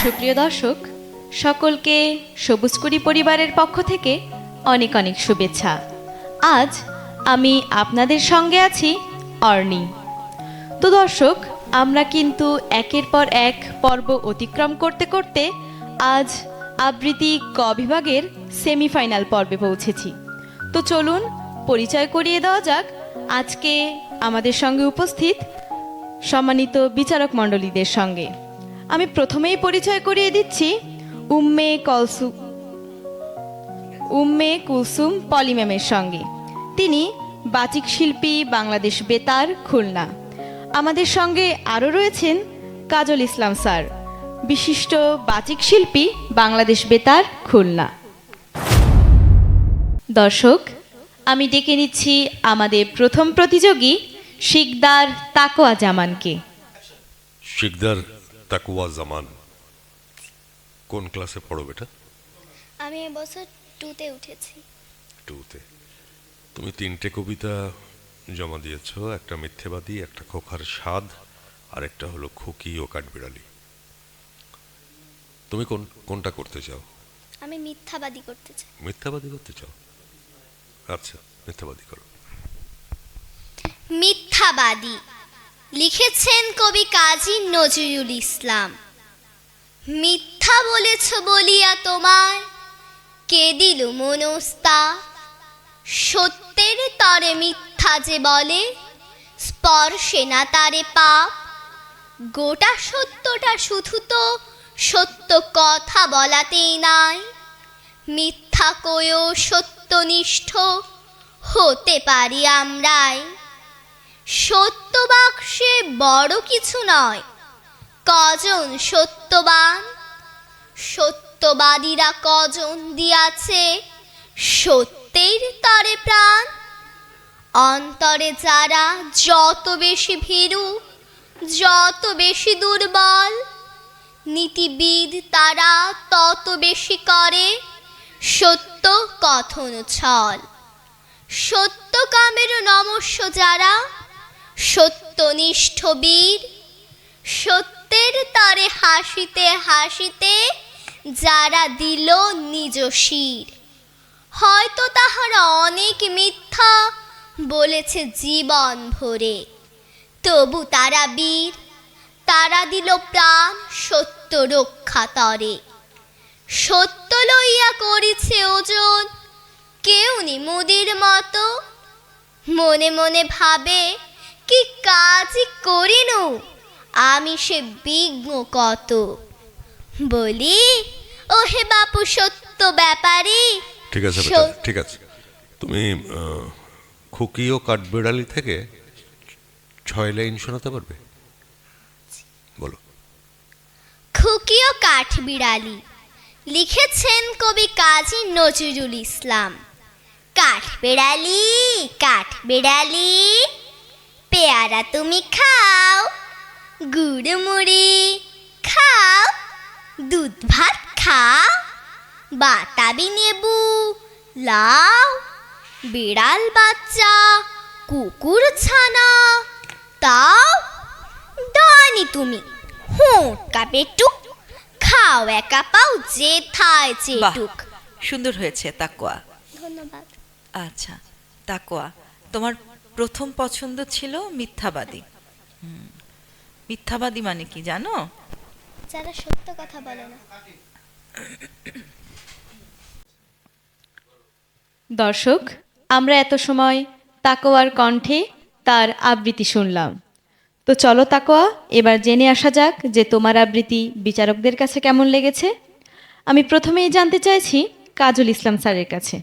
সুপ্রিয় দর্শক, সকলকে সবুজকুড়ি পরিবারের পক্ষ থেকে অনেক অনেক শুভেচ্ছা। আজ আমি আপনাদের সঙ্গে আছি অর্ণি। তো দর্শক, আমরা কিন্তু একের পর এক পর্ব অতিক্রম করতে করতে আজ আবৃত্তি ক বিভাগের সেমিফাইনাল পর্বে পৌঁছেছি। তো চলুন পরিচয় করিয়ে দেওয়া যাক আজকে আমাদের সঙ্গে উপস্থিত সম্মানিত বিচারক মণ্ডলীদের সঙ্গে। আমি প্রথমেই পরিচয় করিয়ে দিচ্ছি উম্মে কুলসুম পলি ম্যামের সঙ্গে। তিনি বাচিক শিল্পী, বাংলাদেশ বেতার, খুলনা। আমাদের সঙ্গে আরও রয়েছেন কাজল ইসলাম স্যার, বিশিষ্ট বাচিক শিল্পী, বাংলাদেশ বেতার, খুলনা। দর্শক, আমি ডেকে নিচ্ছি আমাদের প্রথম প্রতিযোগী শিকদার তাকোয়া জামানকে। শিকদার তাকওয়া জামান, কোন ক্লাসে পড়ো বেটা? আমি এবছর 2তে উঠেছি। 2তে। তুমি 3টে কবিতা জমা দিয়েছো, একটা মিথ্যেবাদী, একটা খোখার স্বাদ, আর একটা হলো খুকি ও কাঠবিড়ালি। তুমি কোনটা করতে চাও? আমি মিথ্যাবাদী করতে চাই। মিথ্যাবাদী করতে চাও? আচ্ছা, মিথ্যাবাদী করো। মিথ্যাবাদী লিখেছেন কবি কাজী নজরুল ইসলাম। মিথ্যা বলেছ বলিয়া তোমায় কে দিল মনস্তা, সত্যের তরে মিথ্যা যে বলে স্পর্শে না তারে পাপ। গোটা সত্যটা শুধু তো সত্য কথা বলাতেই নাই, মিথ্যা কয়েও সত্যনিষ্ঠ হতে পারি আমরাই। সত্য বাক্সে বড় কিছু নয়, কজন সত্যবান, সত্যবাদীরা কজন দিয়াছে সত্যের তরে প্রাণ। অন্তরে যারা যত বেশি ভীরু, যত বেশি দুর্বল, নীতিবিদ তারা তত বেশি করে সত্য কথন ছল। সত্য কামের নমস্য যারা সত্যনিষ্ঠ বীর, সত্যের তরে হাসিতে হাসিতে যারা দিল নিজ শির। হয়তো তাহারা অনেক মিথ্যা বলেছে জীবন ভরে, তবু তারা বীর, তারা দিল প্রাণ সত্য রক্ষা তরে। সত্য লইয়া করিছে ওজন কেউ নি মুদির মতো, মনে মনে ভাবে কি কাজই করিনু আমি সে বিঘ্ন কত। বলি ও হে বাপু সত্য ব্যাপারী। ঠিক আছে বেটা, ঠিক আছে। তুমি খুকি ও কাঠবিড়ালি থেকে 6 লাইন শোনাতে পারবে? বলো। খুকি ও কাঠবিড়ালি লিখেছেন কবি কাজী নজরুল ইসলাম। কাঠবিড়ালি, কাঠবিড়ালি, পেয়ারা তুমি খাও, গুড় মুড়ি খাও, দুধ ভাত খাও, বাতাবি নেবু লাও, বিড়াল বাচ্চা কুকুর ছানা তাও, দানি তুমি হুঁকা পেটুক, খাও একা পাও যে থায় চেটুক। সুন্দর হয়েছে তাকওয়া। ধন্যবাদ। আচ্ছা তাকওয়া, তোমার প্রথম পছন্দ ছিল মিথ্যাবাদী। মিথ্যাবাদী মানে কি জানো? যারা সত্য কথা বলে না। দর্শক, আমরা এত সময় তাকোয়ার কণ্ঠে তার আবৃত্তি শুনলাম। তো চলো তাকোয়া, এবার জেনে আসা যাক যে তোমার আবৃত্তি বিচারকদের কাছে কেমন লেগেছে। আমি প্রথমেই জানতে চাইছি কাজল ইসলাম স্যারের কাছে।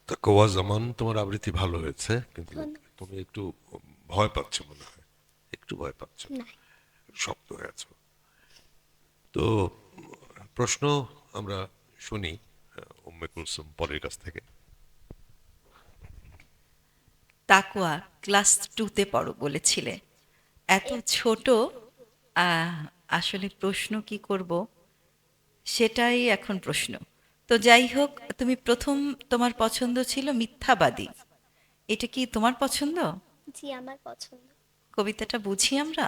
তাকওয়া জামান, তোমার আবৃত্তি ভালো হয়েছে, কিন্তু তুমি একটু ভয় পাচ্ছ মনে হয়, একটু ভয় পাচ্ছ, শক্ত হয়ে আছো। তো প্রশ্ন আমরা শুনি উম্মে কুলসুম পরের কাছ থেকে। তাকওয়া ক্লাস 2তে পড়ো বলেছিলে, এত ছোট, আসলে প্রশ্ন কি করব সেটাই এখন প্রশ্ন। তো যাই হোক, তুমি প্রথম তোমার পছন্দ ছিল মিথ্যাবাদী, এটা কি তোমার পছন্দ? জি, আমার পছন্দ। কবিতাটা বুঝি আমরা?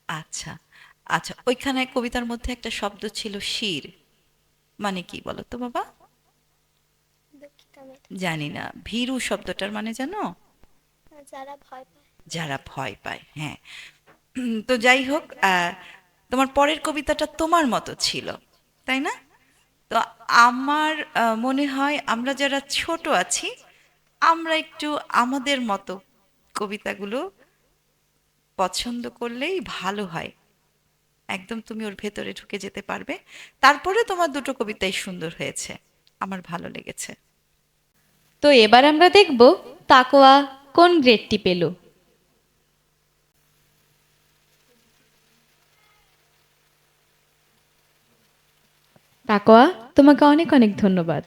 আচ্ছা আচ্ছা, ওইখানে কবিতার মধ্যে একটা শব্দ ছিল শির, মানে কি বলো তো বাবা? দুঃখিত ম্যাডাম। জানি না। ভীরু শব্দটার মানে জানো? যারা ভয় পায়। যারা ভয় পায়, হ্যাঁ। তো যাই হোক, তোমার পরের কবিতাটা তোমার মতো ছিল, তাই না? তো আমার মনে হয় আমরা যারা ছোট আছি, আমরা একটু আমাদের মতো কবিতাগুলো পছন্দ করলেই ভালো হয়। একদম তুমি ওর ভেতরে ঢুকে যেতে পারবে। তারপরে তোমার দুটো কবিতাই সুন্দর হয়েছে, আমার ভালো লেগেছে। তো এবার আমরা দেখব তাকোয়া কোন গ্রেডটি পেল। তাকোয়া, তোমাকে অনেক অনেক ধন্যবাদ।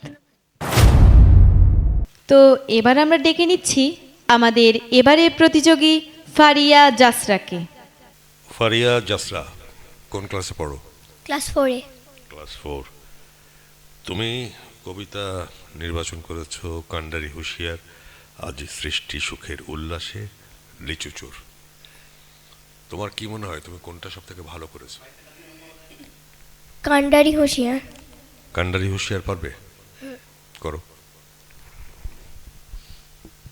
তো এবার আমরা ডেকে নিচ্ছি আমাদের এবারের প্রতিযোগী ফারিয়া জাসরাকে। ফারিয়া জাসরা, কোন ক্লাসে পড়ো? ক্লাস 4-এ। ক্লাস 4। তুমি কবিতা নির্বাচন করেছো কান্ডারি হুঁশিয়ার, আজ সৃষ্টি সুখের উল্লাসে, লিচুচোর। তোমার কি মনে হয় তুমি কোনটা সব থেকে ভালো করেছো? কান্ডারি হুঁশিয়ার। কান্ডারি হুঁশিয়ার পারবে? করো।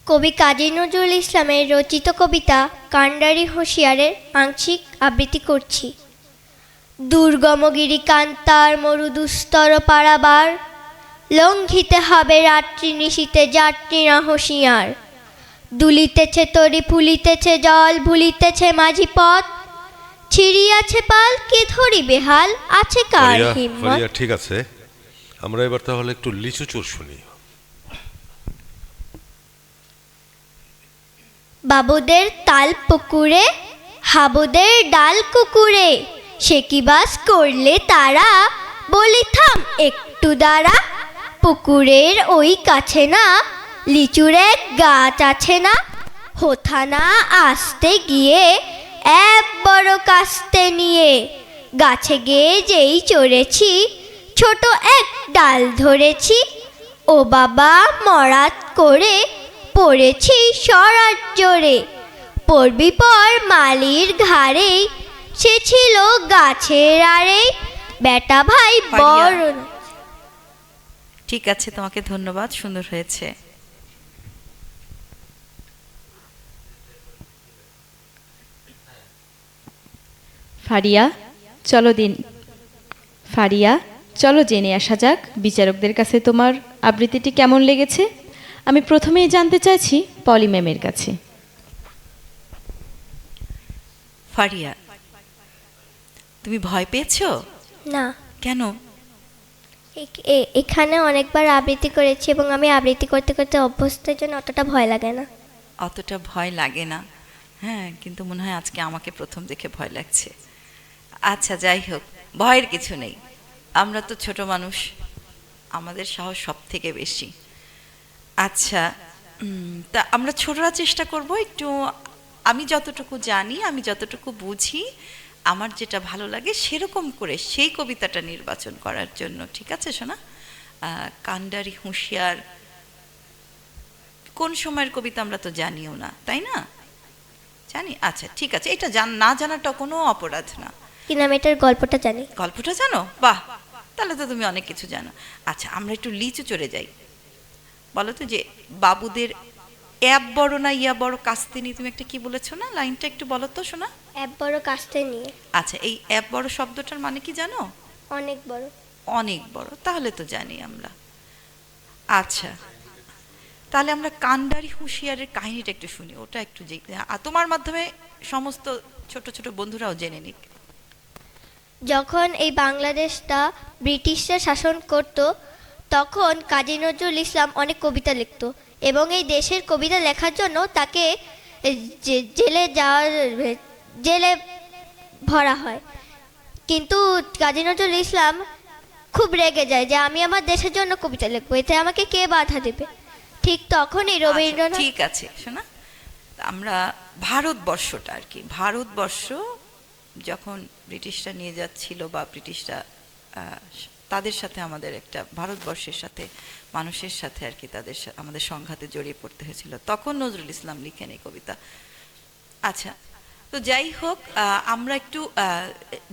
কবি কাজী নজরুল ইসলামের রচিত কবিতা কান্ডারি হুঁশিয়ারের আংশিক আবৃত্তি করছি। দুর্গমগিরি কান্তার মরুদুস্তর পারাবার, লঙ্ঘিতে হবে রাত্রি নিশীতে যাত্রীরা হুঁশিয়ার। দুলিতেছে তরি ফুলিতেছে জল ভুলিতেছে মাঝি পথ, ছিড়িয়াছে পাল কে ধরি বেহাল আছে কার ফারিয়া, হিম্মত। ফারিয়া, ঠিক আছে, আমরা এবার তাহলে একটু লিচুচোর শুনি। বাবুদের তাল পুকুরে হাবুদের ডাল কুকুরে, সে কি বাস করলে তারা, বলি থাম একটু দাঁড়া। পুকুরের ওই কাছে না লিচুর এক গাছ আছে না, হোথা না আসতে গিয়ে এক বড় কাস্তে নিয়ে, গাছে গিয়ে যেই চড়েছি ছোট এক ডাল ধরেছি, ও বাবা মরাত করে পড়েছি সরার জোরে। পড়বি পর মালির ঘাড়ে, সে ছিল গাছের আড়ে, বেটা ভাই ফারিয়া, বড়। ঠিক আছে, তোমাকে ধন্যবাদ, সুন্দর হয়েছে। ফারিয়া, চলো ফারিয়া, চলো জেনে আসা যাক বিচারকদের কাছে তোমার আবৃত্তিটি কেমন লেগেছে। আমি প্রথমেই জানতে চাইছি পলি ম্যামের কাছে। ফারিয়া, তুমি ভয় পেয়েছো? না, কেন? এখানে অনেকবার আবৃত্তি করেছি এবং আমি আবৃত্তি করতে করতে অভ্যস্তের জন্য অতটা ভয় লাগে না। অতটা ভয় লাগে না, হ্যাঁ, কিন্তু মনে হয় আজকে আমাকে প্রথম দেখে ভয় লাগছে। আচ্ছা, যাই হোক, ভয়ের কিছু নেই, আমরা তো ছোট মানুষ, আমাদের সাহস সব থেকে বেশি। আচ্ছা, তা আমরা ছোটরা চেষ্টা করব একটু, আমি যতটুকু জানি, আমি যতটুকু বুঝি, আমার যেটা ভালো লাগে সেরকম করে সেই কবিতাটা নির্বাচন করার জন্য। ঠিক আছে সোনা? কান্ডারি হুঁশিয়ার কোন সময়ের কবিতা আমরা তো জানিও না, তাই না? জানি, আচ্ছা ঠিক আছে, এটা না জানাটা কোনো অপরাধ না। কিন্তু আমি এটার গল্পটা জানি। গল্পটা জানো? বাহ, তাহলে তো তুমি অনেক কিছু জানো। আচ্ছা, আমরা একটু লিচু চড়ে যাই। বলো তো যে বাবুদের অ্যাব বড় না ইয়া বড় কাস্তে নিয়ে তুমি একটা কি বলেছো না, লাইনটা একটু বলো তো শোনা। এক বড় কাস্তে নিয়ে। আচ্ছা, এই অ্যাব বড় শব্দটার মানে কি জানো? অনেক বড়। অনেক বড়, তাহলে তো জানি আমরা। আচ্ছা, তাহলে আমরা কান্ডারি হুঁশিয়ারের কাহিনীটা একটু শুনি, ওটা একটু তোমার মাধ্যমে সমস্ত ছোট ছোট বন্ধুরাও জেনে নিক। যখন এই বাংলাদেশটা ব্রিটিশরা শাসন করত, তখন কাজী নজরুল ইসলাম অনেক কবিতা লিখত এবং এই দেশের কবিতা লেখার জন্য তাকে জেলে ভরা হয়। কিন্তু কাজী নজরুল ইসলাম খুব রেগে যায় যে আমি আমার দেশের জন্য কবিতা লিখবো, এতে আমাকে কে বাধা দেবে। ঠিক তখনই আচ্ছা, রবীন্দ্রনাথ। ঠিক আছে শোনা, আমরা ভারতবর্ষটা আর কি, ভারতবর্ষ যখন ব্রিটিশরা নিয়ে যাচ্ছিল বা ব্রিটিশরা তাদের সাথে আমাদের একটা ভারতবর্ষের সাথে মানুষের সাথে আর কি তাদের আমাদের সংঘাতে জড়িয়ে পড়তে হয়েছিল, তখন নজরুল ইসলাম লিখেন এই কবিতা। আচ্ছা, তো যাই হোক, আমরা একটু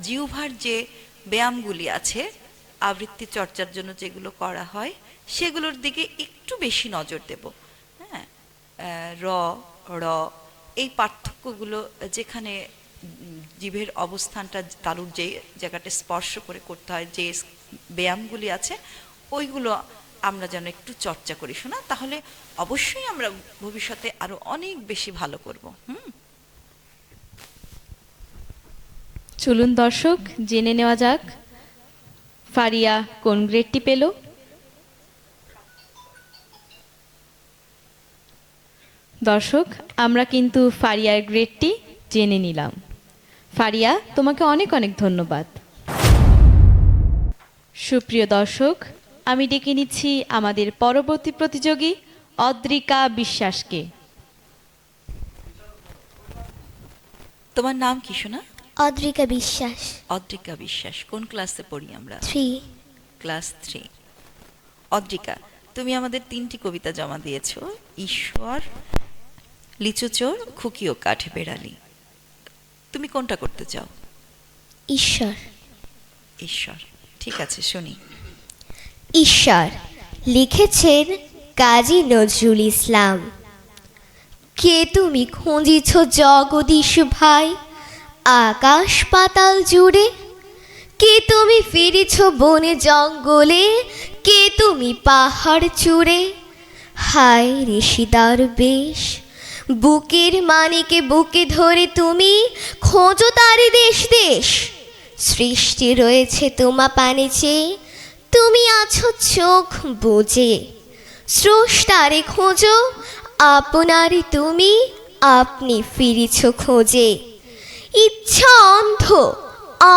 জিহ্বার যে ব্যায়ামগুলি আছে আবৃত্তি চর্চার জন্য যেগুলো করা হয় সেগুলোর দিকে একটু বেশি নজর দেব। হ্যাঁ, র, র, এই পার্থক্যগুলো যেখানে জিভের অবস্থানটা তালুর যে জায়গাটা স্পর্শ করে করতে হয়, যে ব্যায়ামগুলি আছে ওইগুলো আমরা যেন একটু চর্চা করি, শোনা, তাহলে অবশ্যই আমরা ভবিষ্যতে আরো অনেক বেশি ভালো করব। চলুন দর্শক, জেনে নেওয়া যাক ফারিয়া কোন গ্রেডটি পেল। দর্শক, আমরা কিন্তু ফারিয়ার গ্রেডটি জেনে নিলাম। ফারিয়া, তোমাকে অনেক অনেক ধন্যবাদ। সুপ্রিয় দর্শক, আমি ডেকে নিচ্ছি আমাদের পরবর্তী প্রতিযোগী অদ্রিকা বিশ্বাসকে। তোমার নাম কি শোনা? অদ্রিকা বিশ্বাস, অদ্রিকা বিশ্বাস। কোন ক্লাসে পড়ি আমরা? 3। ক্লাস 3। অদ্রিকা, তুমি আমাদের 3টি কবিতা জমা দিয়েছো, ঈশ্বর, লিচুচোর, খুকি ও কাঠে বেড়ালি। তুমি কোনটা করতে চাও? ঈশ্বর। ঈশ্বর, ঠিক আছে, শুনি। ঈশ্বর লিখেছেন কাজী নজরুল ইসলাম। কে তুমি খুঁজিছ জগদীশ ভাই আকাশ পাতাল জুড়ে? কে তুমি ফিরেছ বনে জঙ্গলে? কে তুমি পাহাড় চূড়ে? হায় ঋষিদার বেশ, বুকের মানিকে বুকে ধরে তুমি খোঁজো তার দেশ দেশ। সৃষ্টি রয়েছে তোমা পানে চেয়ে, তুমি আছো চোখ বুজে। স্রষ্টারে খোঁজো আপনারে তুমি, আপনি ফিরিছ খোঁজে। ইচ্ছা অন্ধ,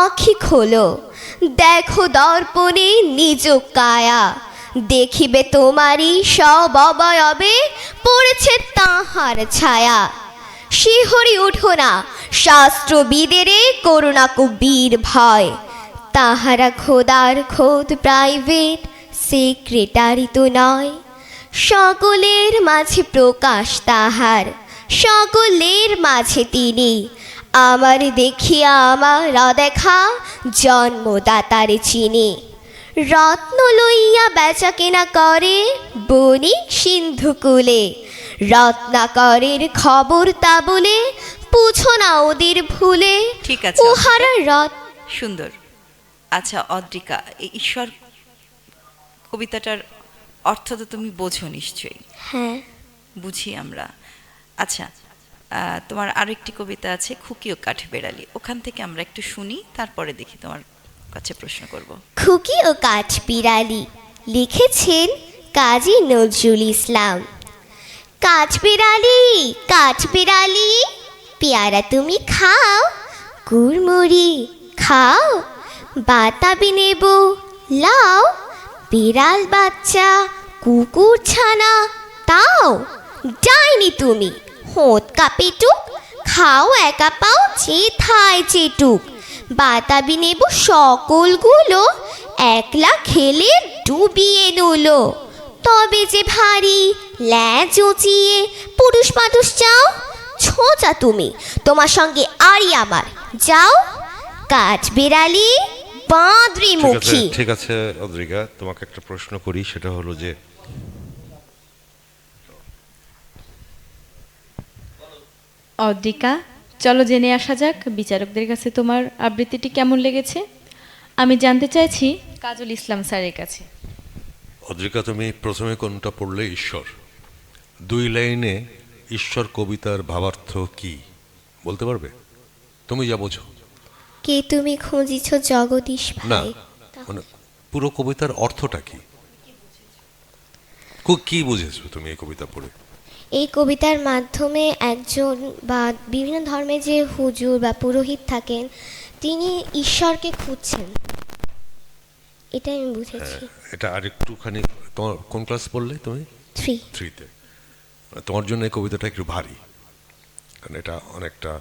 আঁখি খোলো, দেখো দর্পণে নিজ কায়া। দেখিবে তোমারই সব অবয়বে পড়েছে তাহার ছায়া। শিহরি উঠো না শাস্ত্রবিদেরে, করুণা কবির ভয়। তাহারা খোদার খোদ প্রাইভেট সেক্রেটারি তো নয়। সকলের মাঝে প্রকাশ তাহার, সকলের মাঝে তিনি। আমার দেখিয়া আমার অদেখা জন্মদাতারে চিনি। রত্ন লইয়া বেচা কেনা করে বণিক সিন্ধুকুলে। রত্নাকরের খবর তা বলে পুছো না ওদের ভুলে। ঠিক আছে, উহারা সুন্দর। আচ্ছা অদ্রিকা, এই ঈশ্বর কবিতাটার অর্থ তো তুমি বোঝো নিশ্চয়ই। হ্যাঁ, বুঝি আমরা। আচ্ছা, তোমার আরেকটি কবিতা আছে খুকি ও কাঠে বেড়ালি, ওখান থেকে আমরা একটু শুনি, তারপরে দেখি তোমার কাছে প্রশ্ন করব। খুকি ও কাঠ বিড়ালি লিখেছেন কাজী নজরুল ইসলাম। কাঠ বিড়ালি, পেয়ারা তুমি খাও, গুড়মুড়ি খাও, বাতাবি নেব লাও, বিড়াল বাচ্চা কুকুর ছানা তাও। যাইনি তুমি হোঁতকা পেটুক, খাও একা পাও চেথায় চেটুক। বাতাবি নেব সকলগুলো, একলা খেলে ডুবিয়ে নুলো। তবে যে ভারী ল্যাজ উঁচিয়ে পুরুষ মানুষ চাও, ছোঁচা তুমি তোমার সঙ্গে আরই আমার যাও। কাঠ বিড়ালি বাঁদরি মুখী। ঠিক আছে অদ্রিকা, তোমাকে একটা প্রশ্ন করি, সেটা হলো যে অদ্রিকা, চলো জেনে আসা যাক বিচারকদের কাছে তোমার আবৃত্তিটি কেমন লেগেছে। আমি জানতে চাইছি কাজল ইসলাম স্যারের কাছে। অদ্রিকা, তুমি প্রথমে কোনটা পড়লে? ঈশ্বর। 2 লাইনে ঈশ্বর কবিতার ভাবার্থ কি বলতে পারবে? তুমি যা বোঝো। কে তুমি খুঁজিছ জগদীশ না, ভাই। মানে পুরো কবিতার অর্থটা কি, কি বুঝেছো তুমি এই কবিতা পড়ে? এই কবিতার মাধ্যমে একজন বা বিভিন্ন ধর্মের যে হুজুর বা পুরোহিত থাকেন, তিনি ঈশ্বরকে খুঁজছেন, এটা আমি বুঝেছি। এটা আরেকটুখানি, তোমার কোন ক্লাস পড়লে তুমি? 3। 3-তে। তোমার জন্য এই কবিতাটা একটু ভারী, কারণ এটা অনেকটা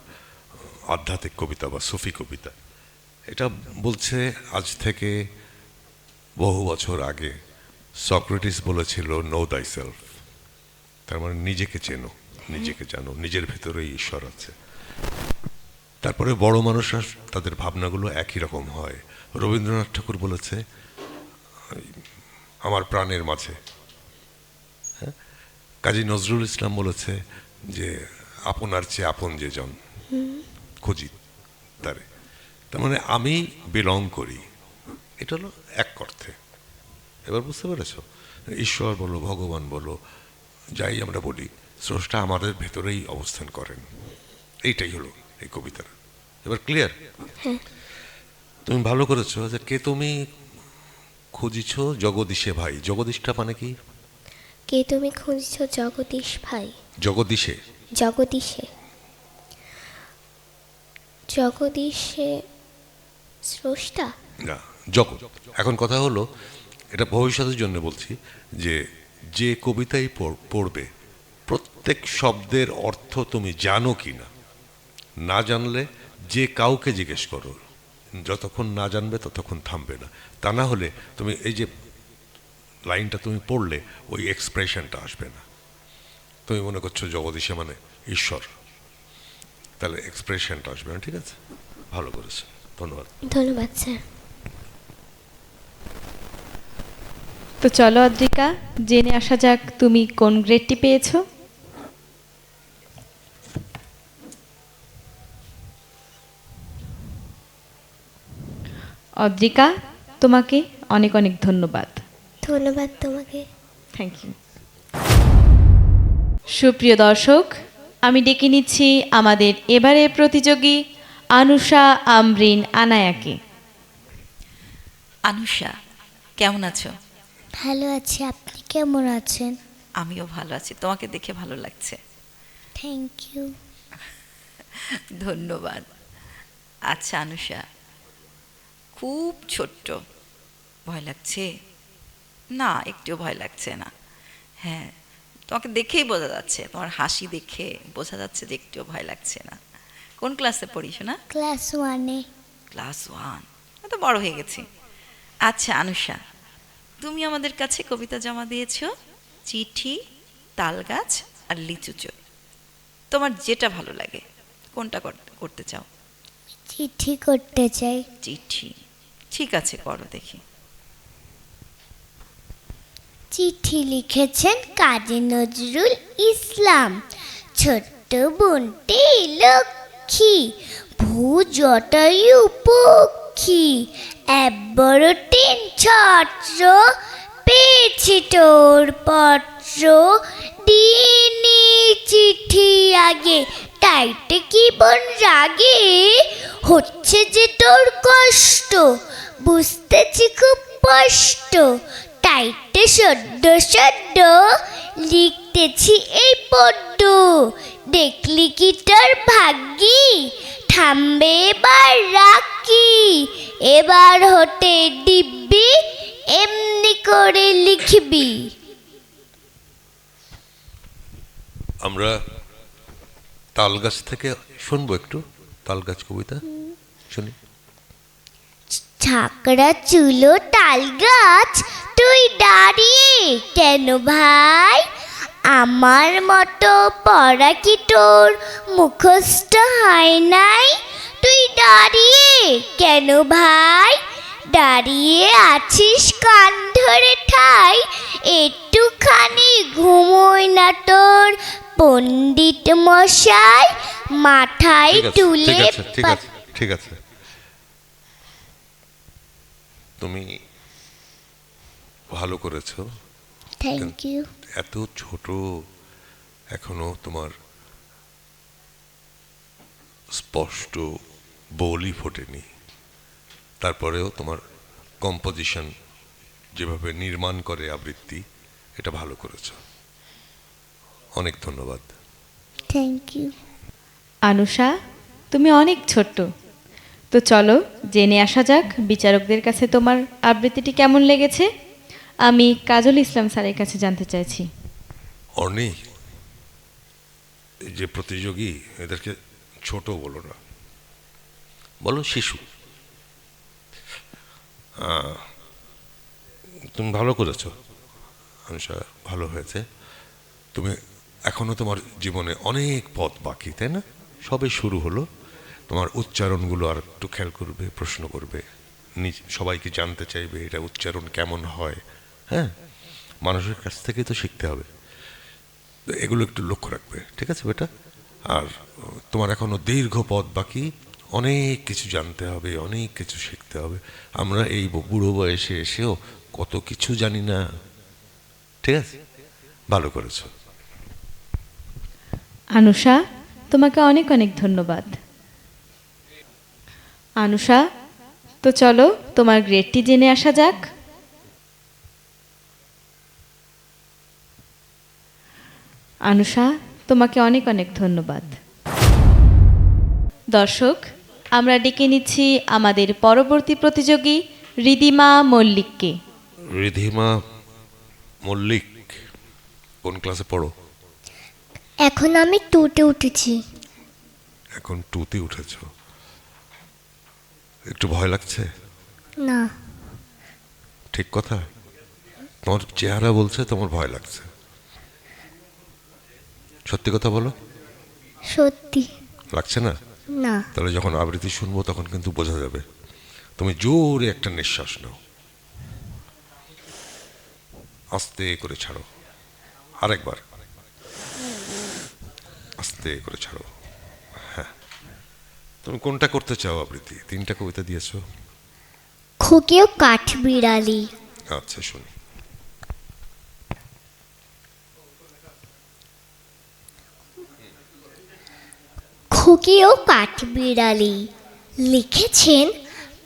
আধ্যাত্মিক কবিতা বা সুফি কবিতা। এটা বলছে আজ থেকে বহু বছর আগে সক্রেটিস বলেছিল নো দাই সেলফ, তার মানে নিজেকে চেনো, নিজেকে জানো, নিজের ভেতরেই ঈশ্বর আছে। তারপরে বড় মানুষরা তাদের ভাবনাগুলো একই রকম হয়। রবীন্দ্রনাথ ঠাকুর বলেছে আমার প্রাণের মাঝে, হ্যাঁ, কাজী নজরুল ইসলাম বলেছে যে আপনার চেয়ে আপন যে জন খুঁজি তারে। তার মানে আমি বিলং করি, এটা হলো এক অর্থে। এবার বুঝতে পেরেছ? ঈশ্বর বলো, ভগবান বলো, যাই আমরা বলি, স্রষ্টা আমাদের ভেতরেই অবস্থান করেন। এইটাই হলো এই কবিতার। এবার ক্লিয়ার? তুমি ভালো করেছো যে কে তুমি খুঁজিছ জগদীশে ভাই। জগদীশটা মানে কি? কে তুমি খুঁজছ জগদীশ ভাই। জগদীশে, জগদীশে, জগদীশে স্রষ্টা? না, জগৎ। এখন কথা হলো, এটা ভবিষ্যতের জন্য বলছি, যে যে কবিতাই পড়বে প্রত্যেক শব্দের অর্থ তুমি জানো কি না। না জানলে যে কাউকে জিজ্ঞেস করো, যতক্ষণ না জানবে ততক্ষণ থামবে না। তা না হলে তুমি এই যে লাইনটা তুমি পড়লে ওই এক্সপ্রেশনটা আসবে না। তুমি মনে করছো জগদীশে মানে ঈশ্বর, তাহলে এক্সপ্রেশনটা আসবে না। ঠিক আছে, ভালো করেছে, ধন্যবাদ। ধন্যবাদ স্যার। তো চলো অদ্রিকা, জেনে আসা যাক তুমি কোন গ্রেডটি পেয়েছো। অদ্রিকা, তোমাকে অনেক অনেক ধন্যবাদ। ধন্যবাদ তোমাকে। Thank you. সুপ্রিয় দর্শক, আমি ডেকে নিচ্ছি আমাদের এবারের প্রতিযোগী আনুষা আমরিন আনায়াকে। আনুষা, কেমন আছো? ভালো আছি, আপনি কেমন আছেন? আমিও ভালো আছি, তোমাকে দেখে ভালো লাগছে। Thank you. ধন্যবাদ। আচ্ছা আনুষা, খুব ছোট্ট, ভয় লাগছে? না, একটুও ভয় লাগছে না। হ্যাঁ, তোমাকে দেখেই বোঝা যাচ্ছে, তোমার হাসি দেখে বোঝা যাচ্ছে যে একটুও ভয় লাগছে না। কোন ক্লাসে পড়িস না? ক্লাস 1-এ। ক্লাস 1, এত বড় হয়ে গেছি। আচ্ছা আনুষা, তুমি আমাদের কাছে কবিতা জমা দিয়েছো, চিঠি, তালগাছ আর লিচু চোর। তোমার যেটা ভালো লাগে, কোনটা করতে চাও? চিঠি করতে চাই। চিঠি, ঠিক আছে, করো দেখি। চিঠি লিখেছেন কাজী নজরুল ইসলাম। ছোট্ট বোনটি লক্ষ্মী, ভূজটায়ু পক্ষী, একবার টিন ছত্র, পেয়েছি তোর পত্র, দিনি চিঠি আগে, তাইতে কি বোন রাগে, হচ্ছে যে তোর কষ্ট, বুঝতেছি খুব স্পষ্ট, তাইতে সদ্য সদ্য লিখতেছি এই পদ্য, দেখলি কি তোর ভাগ্যি, থামবে এবার রাখি, এবার হতে দিব্যি, এমনি করে লিখবি। আমরা তালগাছ থেকে শুনবো একটু, তালগাছ কবিতা শুনি। ঝাঁকড়া চুলো তাল গাছ, তুই দাঁড়িয়ে কেন ভাই, আমার মতো পড়া কি তোর মুখস্থ হয় নাই, তুই দাঁড়িয়ে কেন ভাই, দাঁড়িয়ে আছিস কান ধরে ঠাই, একটুখানি ঘুমোই না তোর পণ্ডিত মশাই, মাথায় ঠিক আছে, তুলে ঠিক আছে, ঠিক আছে, ঠিক আছে। তুমি ভালো করেছো। Thank you. এত ছোট, এখনো তোমার স্পষ্ট বলই ফোটেনি, তারপরেও তোমার কম্পোজিশন যেভাবে নির্মাণ করে আবৃত্তি, এটা ভালো করেছো, অনেক ধন্যবাদ। Thank you. আনুষা, তুমি অনেক ছোট্ট। তো চলো জেনে আসা যাক বিচারকদের কাছে তোমার আবৃত্তিটি কেমন লেগেছে। আমি কাজল ইসলাম স্যারের কাছে জানতে চাইছি। অর্নি, এই যে প্রতিযোগী, এদেরকে ছোট বলো না, বলো শিশু। তুমি ভালো করেছো আনুষা, ভালো হয়েছে। তুমি এখনো তোমার জীবনে অনেক পথ বাকি, তাই না? সবে শুরু হলো। তোমার উচ্চারণগুলো আর একটু খেয়াল করবে, প্রশ্ন করবে, সবাইকে জানতে চাইবে এটা উচ্চারণ কেমন হয়। হ্যাঁ, মানুষের কাছ থেকে তো শিখতে হবে, তো এগুলো একটু লক্ষ্য রাখবে, ঠিক আছে বেটা? আর তোমার এখনো দীর্ঘ পথ বাকি, অনেক কিছু জানতে হবে, অনেক কিছু শিখতে হবে। আমরা এই বুড়ো বয়সে এসেও কত কিছু জানি না, ঠিক আছে? ভালো করেছো। আনুষা, তোমাকে অনেক অনেক ধন্যবাদ। আনুষা, তো চলো তোমার গ্রেডটি জেনে আসা যাক। আনুষা, তোমাকে অনেক অনেক ধন্যবাদ। দর্শক, আমরা ডেকে নিচ্ছি আমাদের পরবর্তী প্রতিযোগী রিদিমা মল্লিককে। রিধিমা মল্লিক, কোন ক্লাসে পড়ো? এখন আমি টুটে উঠেছি। এখন 2তে উঠেছো, একটু ভয় লাগছে? না, ঠিক কথা, তোমার চেহারা বলছে তোমার ভয় লাগছে। সত্যি কথা বলো, সত্যি লাগছে না? না। তাহলে যখন আবৃত্তি শুনবো তখন কিন্তু বোঝা যাবে। তুমি জোরে একটা নিঃশ্বাস নাও, আস্তে করে ছাড়ো, আরেকবার আস্তে করে ছাড়ো। হ্যাঁ, তুমি কোনটা করতে চাও আবৃত্তি? 3টা কবিতা দিয়েছো। খুকিও কাঠবিড়ালি। আচ্ছা, শুনি। খুকিও কাঠবিড়ালি, লিখেছেন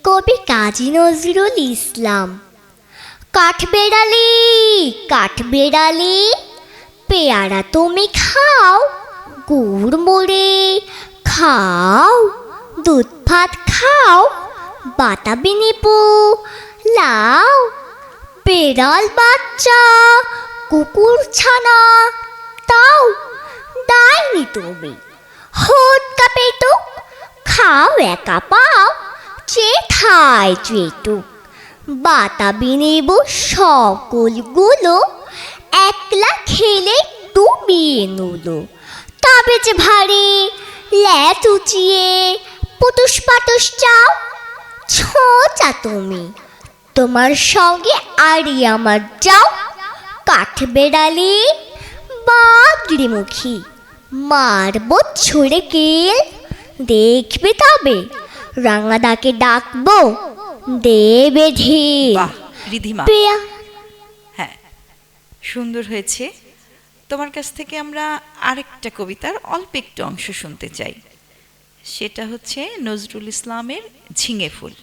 কবি কাজী নজরুল ইসলাম। কাঠবেড়ালি, কাঠবেড়ালি, পেয়ারা তুমি খাও, গুড় মুড়ি খাও, দুধ ভাত খাও, বাতাবি নিপু লাও, বেড়াল বাচ্চা কুকুর ছানা তাও, দায়নি তুমি হোদ কাপেটুক, খাও একা পাও, চেঠায় চেটুক, বাতাবি নেবু সকলগুলো, একলা খেলে ডুবিয়ে নুলো, তবে যে ভারী ল্যাচ উচিয়ে পুটুস পাটুস চাও, ছোঁচা তুমি তোমার সঙ্গে আড়ি আমার যাও, কাঠবেড়ালি বাদরিমুখী, মারবো ছুঁড়ে কিল, দেখবে তবে রাঙাদাকে ডাকবো দেবে ঢিল। বাহ রিধিমা, পেয়া হ্যাঁ সুন্দর হয়েছে। তোমার কাছ থেকে আমরা আরেকটা কবিতার অল্প একটু অংশ শুনতে চাই, সেটা হচ্ছে নজরুল ইসলামের ঝিঙে ফুল।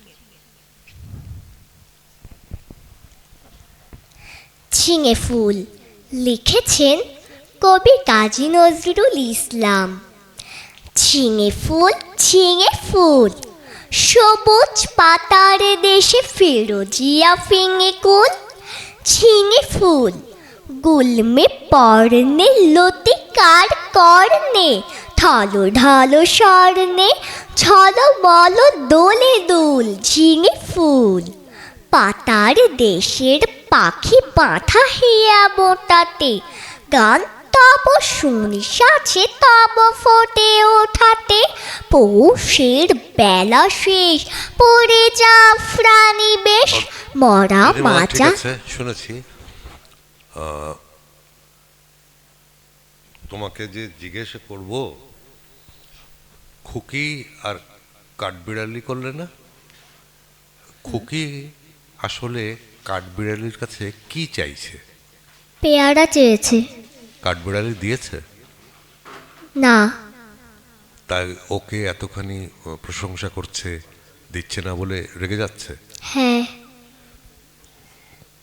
ঝিঙে ফুল, লিখেছেন কবি কাজী নজরুল ইসলাম। ঝিঙে ফুল, ঝিঙে ফুল, সবুজ পাতার দেশে ফিরোজিয়া ফিঙে কুল। ঝিঙে ফুল, গুলমে পর্ণে লতিকার কর্ণে, ঢালো ঢালো স্বর্ণে ছলো বলো দোলে দুল। ঝিঙে ফুল, পাতার দেশের পাখি বাঁধা হিয়া বোটাতে, গান তব শুনিস আছে তব ফোটে ওঠাতে, পৌষের বেলা শেষ পড়ে যা প্রাণী বেশ, মরা রিধিমা, ঠিক মাজা। আছে, শুনেছি। তোমাকে যে জিজ্ঞেস করব, খুকি আর কাঠবিড়ালি করলে না? খুকি আসলে কাঠবিড়ালির কাছে কি চাইছে? পেয়ারা চেয়েছে। কাঠবিড়ালি দিয়েছে? না, তাই ওকে এতখানি প্রশংসা করছে, দিচ্ছে না বলে রেগে যাচ্ছে? হ্যাঁ।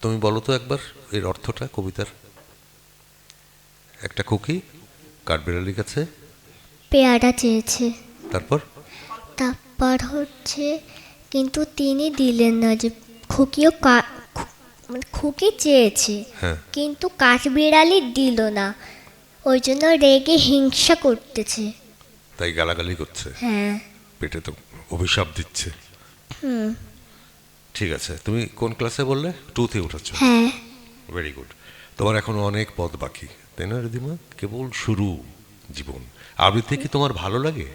তুমি বলো তো একবার এর অর্থটা কবিতার। একটা খুকি কাঠবিড়ালির কাছে পেয়ারা চেয়েছে। তারপর তারপর হচ্ছে কিন্তু তিনি দিলেন না, যে খুকিও মানে খুকি চেয়েছে হ্যাঁ। কিন্তু কাঠবিড়ালি দিল না, ওই জন্য রেগে হিংসা করতেছে। তাই গালাগালি করছে, হ্যাঁ। পেটে তো অভিশাপ দিচ্ছে। ঠিক আছে, তুমি কোন ক্লাসে বললে? 2তে উঠেছ। হ্যাঁ। Very good. তোমার এখনো অনেক পথ বাকি, তাই না রিধিমা? কেবল শুরু জীবন। আবৃত্তি কি তোমার ভালো লাগে?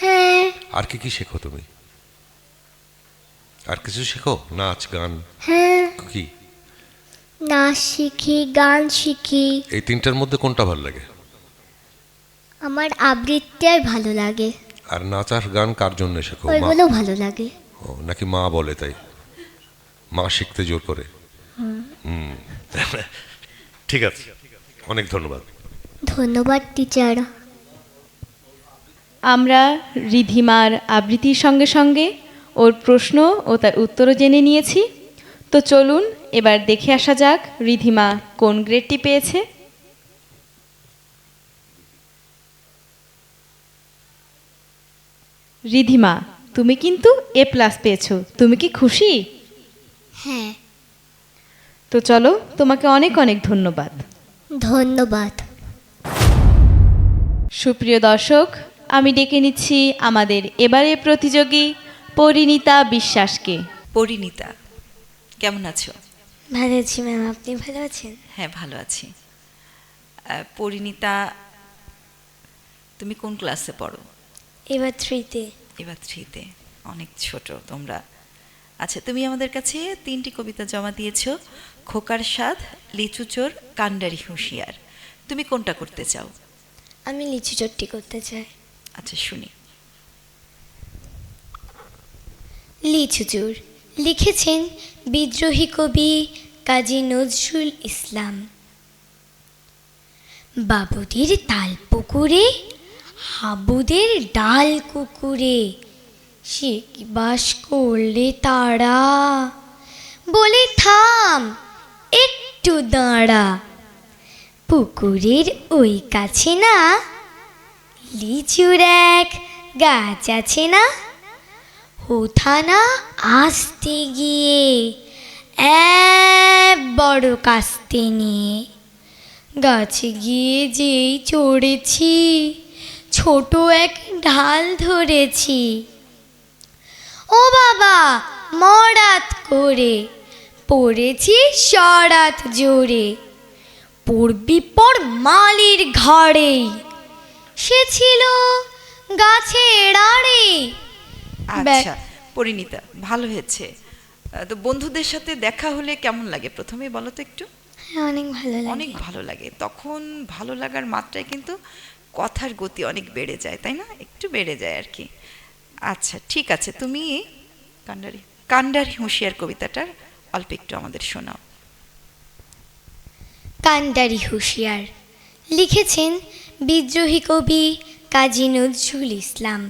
হ্যাঁ। আর কি কি শেখো তুমি? আর কিছু শেখো? নাচ, গান? হ্যাঁ, কি? নাচ শিখি, গান শিখি। এই তিনটার মধ্যে কোনটা ভালো লাগে? আমার আবৃত্তিটাই ভালো লাগে, আর নাচ আর গান কার জন্য শেখো? মা? ওইগুলো ভালো লাগে। ও, নাকি মা বলে তাই? মা শিখতে জোর করে? হুম। ঠিক আছে, অনেক ধন্যবাদ। ধন্যবাদ টিচার। আমরা রিধিমার আবৃত্তির সঙ্গে সঙ্গে ওর প্রশ্ন ও তার উত্তরও জেনে নিয়েছি। তো চলুন এবার দেখে আসা যাক রিধিমা কোন গ্রেডটি পেয়েছে। রিধিমা, তুমি কিন্তু A+ পেয়েছো। তুমি কি খুশি? হ্যাঁ, তো চলো, তোমাকে অনেক অনেক ধন্যবাদ। ধন্যবাদ। সুপ্রিয় দর্শক, আমি ডেকে নিচ্ছি আমাদের এবারের প্রতিযোগী পরিণীতা বিশ্বাসকে। পরিণীতা, কেমন আছো? ভালো আছি ম্যাম, আপনি ভালো আছেন? হ্যাঁ, ভালো আছি। পরিণীতা, তুমি কোন ক্লাসে পড়ো? এবার 3-তে। এবার 3-তে। অনেক ছোট তোমরা। আচ্ছা, তুমি আমাদের কাছে 3টি কবিতা জমা দিয়েছো। খোকার স্বাদ, লিচু চোর, কান্ডারি হুঁশিয়ার। তুমি কোনটা করতে চাও? আমি লিচু চট্টি করতে চাই। আচ্ছা, শুনি। লিচু চোর লিখেছেন বিদ্রোহী কবি কাজী নজরুল ইসলাম। বাবুদের তাল পুকুরে, হাবুদের ডাল কুকুরে, সে কি বাস করলে তারা, বলে থাম একটু দাঁড়া, পুকুরের ওই কাছে না লিচুর এক গাছ আছে না, হোথানা আসতে গিয়ে এক বড় কাস্তে নিয়ে, গাছে গিয়ে যেই চড়েছি ছোট এক ঢাল ধরেছি, ও বাবা মরাত করে পড়েছি সরাত জোরে, পড়বি পর মালির ঘাড়েই, সে ছিল গাছের আড়ে। আচ্ছা পরিণীতা, ভালো হয়েছে। তো বন্ধুদের সাথে দেখা হলে কেমন লাগে প্রথমে বলো তো একটু? অনেক ভালো লাগে। অনেক ভালো লাগে। তখন ভালো লাগার মাত্রায় কিন্তু কথার গতি অনেক বেড়ে যায়, তাই না? একটু বেড়ে যায় আর কি। আচ্ছা ঠিক আছে, তুমি কান্ডারি হুঁশিয়ার কবিতাটার অল্প একটু আমাদের শোনাও। কান্ডারি হুঁশিয়ার লিখেছেন বিদ্রোহী কবি কাজী নজরুল ইসলাম।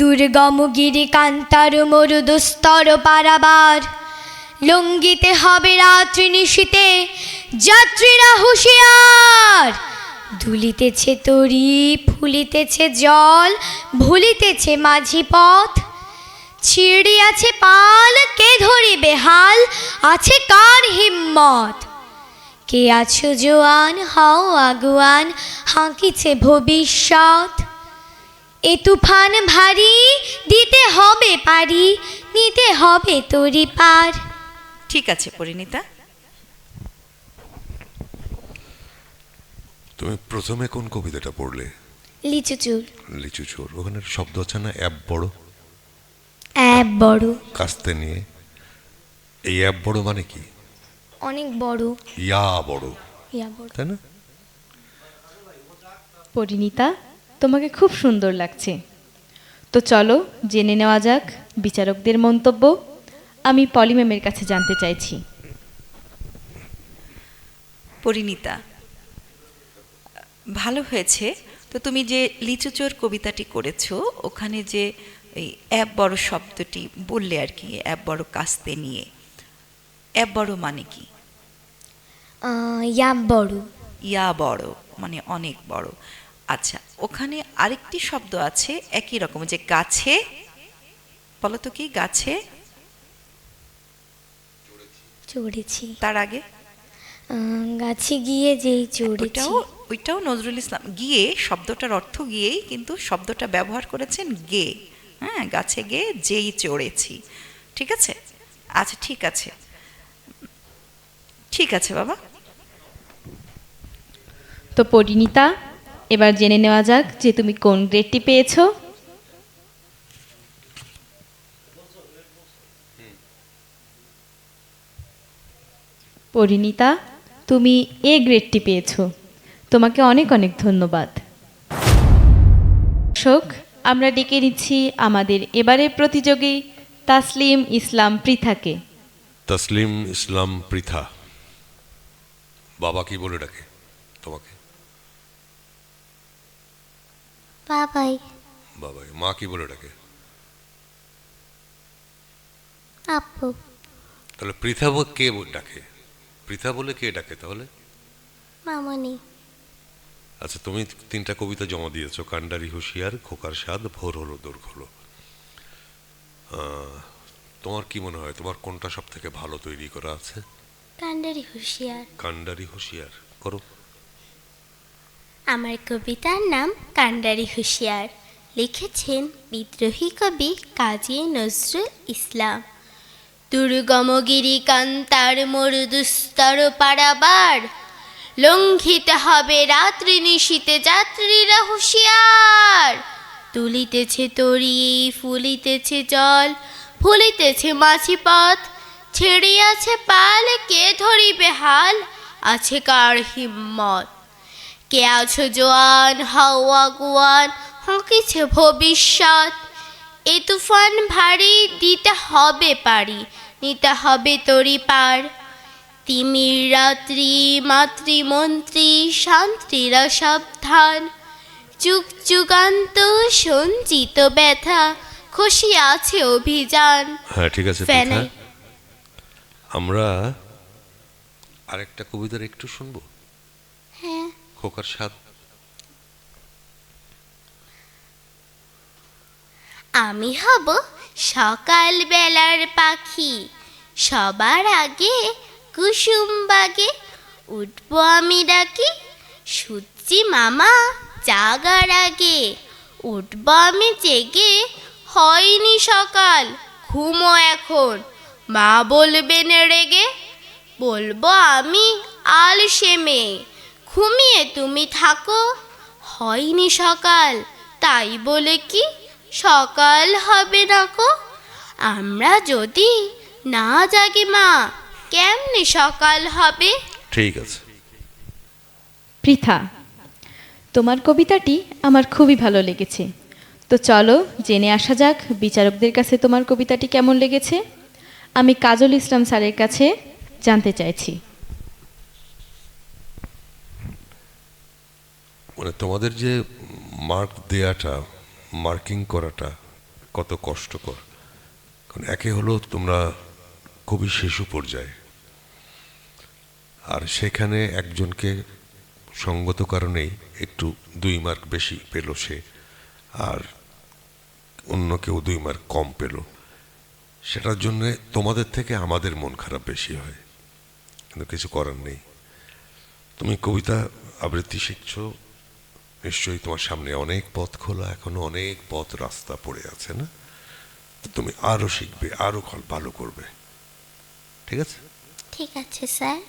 দুর্গম গিরি কান্তার মরুদুস্তর পারাবার, লঙ্ঘিতে হবে রাত্রি নিশীতে যাত্রীরা হুঁশিয়ার, দুলিতেছে তরি ফুলিতেছে জল, ভুলিতেছে মাঝি পথ, ছিড়িয়াছে পাল কে ধরিবে হাল, আছে কার হিম্মত, কে আছো জোয়ান হও আগুয়ান, হাঁকিছে ভবিষ্যৎ, এ তুফান ভারী দিতে হবে পারি, নিতে হবে তরি পার। ঠিক আছে পরিণীতা। তুমি প্রথমে কোন কবিতাটা পড়লে? লিচু চোর। লিচু চোর, ওখানে একটা শব্দ আছে না, অ্যাপ বড়? অ্যাপ বড়। কাস্তে নিয়ে, এই অ্যাপ বড় মানে কি? অনেক বড়। ইয়া বড়, ইয়া বড়। তাই না? পরিণীতা, তোমাকে খুব সুন্দর লাগছে। তো চলো জেনে নেওয়া যাক বিচারকদের মন্তব্য। আমি পলি ম্যামের কাছে জানতে চাইছি। পরিণীতা, ভালো হয়েছে। তো তুমি যে লিচু চোর কবিতাটি করেছো, ওখানে যে এই অ্যাপ বড় শব্দটি বললে আর কি, অ্যাপ বড় কাস্তে নিয়ে, অ্যাপ বড় মানে কি? ইয়া বড়। ইয়া বড় মানে অনেক বড়। আচ্ছা, ওখানে আরেকটি শব্দ আছে একই রকম, যে গাছে, বলো তো কি? গাছে চড়েছি। তার আগে গাছে গিয়ে যেই চড়েছি। ওইটাও নজরুল ইসলাম। গিয়ে শব্দটার অর্থ গিয়েই, কিন্তু শব্দটা ব্যবহার করেছেন গে। হ্যাঁ, গাছে গিয়ে যেই চড়েছি। ঠিক আছে? আচ্ছা ঠিক আছে, ঠিক আছে বাবা। তো পরিণীতা, এবার জেনে নেওয়া যাক যে তুমি কোন গ্রেডটি পেয়েছো। পরিণীতা, তুমি এ গ্রেডটি পেয়েছো। তোমাকে অনেক অনেক ধন্যবাদ। দর্শক, আমরা ডেকে নিচ্ছি আমাদের এবারের প্রতিযোগী তাসলিম ইসলাম পৃথাকে। তসলিম ইসলাম পৃথা, বাবা কি বলে ডাকে তোমাকে? বাবাই। বাবাই। মা কি বলে ডাকে? আপু। তাহলে পৃথা কে ডাকে? পৃথা বলে কে ডাকে তাহলে? মামনি। আচ্ছা, তুমি 3টা কবিতা জমা দিয়েছো, কান্ডারি হুঁশিয়ার, খোকার স্বাদ, ভোর হলো দোর্ঘ হলো। তোমার কি মনে হয় তোমার কোনটা সব থেকে ভালো তৈরি করা আছে? কান্ডারি হুঁশিয়ার। কান্ডারি হুঁশিয়ার করো। আমার কবিতার নাম কান্ডারি হুঁশিয়ার, লিখেছেন বিদ্রোহী কবি কাজী নজরুল ইসলাম। দুর্গমগিরি কান্তার মরুদুস্তর পারাবার, লঙ্ঘিত হবে রাত্রি নিশীতে যাত্রীরা হুঁশিয়ার। তুলিতেছে তরি, ফুলিতেছে জল, ফুলিতেছে মাছি পথ, ছেড়িয়াছে পাল, কে ধরিবে হাল, আছে কার হিম্মত। কে আছো জোয়ান, হাও আগুয়ান, হকিছে ভবিষ্যৎ। এ তুফান ভারী, দিতে হবে পারি, নিতে হবে তরি পার। তিমির রাত্রি, মাতৃমন্ত্রী, শান্তিরা সাবধান। যুগ যুগান্ত সঞ্চিত ব্যথা, খুশি আছে অভিযান। হ্যাঁ, ঠিক আছে পৃথা, আমরা আরেকটা কবিতার একটু শুনবো। হ্যাঁ। খোকার স্বাদ। আমি হব সকাল বেলার পাখি, সবার আগে কুসুম বাগে উঠবো আমি ডাকি, সূর্যি মামা জাগার আগে। উঠবো আমি জেগে, হয়নি সকাল, ঘুমো এখন, মা বলবেন রেগে। বলবো আমি আলসে মেয়ে, ঘুমিয়ে তুমি থাকো। হয়নি সকাল, তাই বলে কি সকাল হবে না কো? আমরা যদি না জাগি মা, কেমনে সকাল হবে? ঠিক আছে। পৃথা, তোমার কবিতাটি আমার খুবই ভালো লেগেছে। তো চলো জেনে আসা যাক বিচারকদের কাছে তোমার কবিতাটি কেমন লেগেছে। আমি কাজল ইসলাম স্যারের কাছে জানতে চাইছি। মানে তোমাদের যে মার্ক দেয়াটা, মার্কিং করাটা কত কষ্টকর। কারণ একে হলো তোমরা খুবই শিশু পর্যায়ে, আর সেখানে একজনকে সঙ্গত কারণেই একটু 2 মার্ক বেশি পেল সে, আর অন্য কেউ 2 মার্ক কম পেল। সেটার জন্য তোমাদের থেকে আমাদের মন খারাপ বেশি হয়, কিন্তু কিছু করার নেই। তুমি কবিতা আবৃত্তি শিখছো, নিশ্চয়ই তোমার সামনে অনেক পথ খোলা, এখনো অনেক পথ রাস্তা পড়ে আছে না? তো তুমি আরো শিখবে, আরো ভালো করবে, ঠিক আছে? ঠিক আছে স্যার।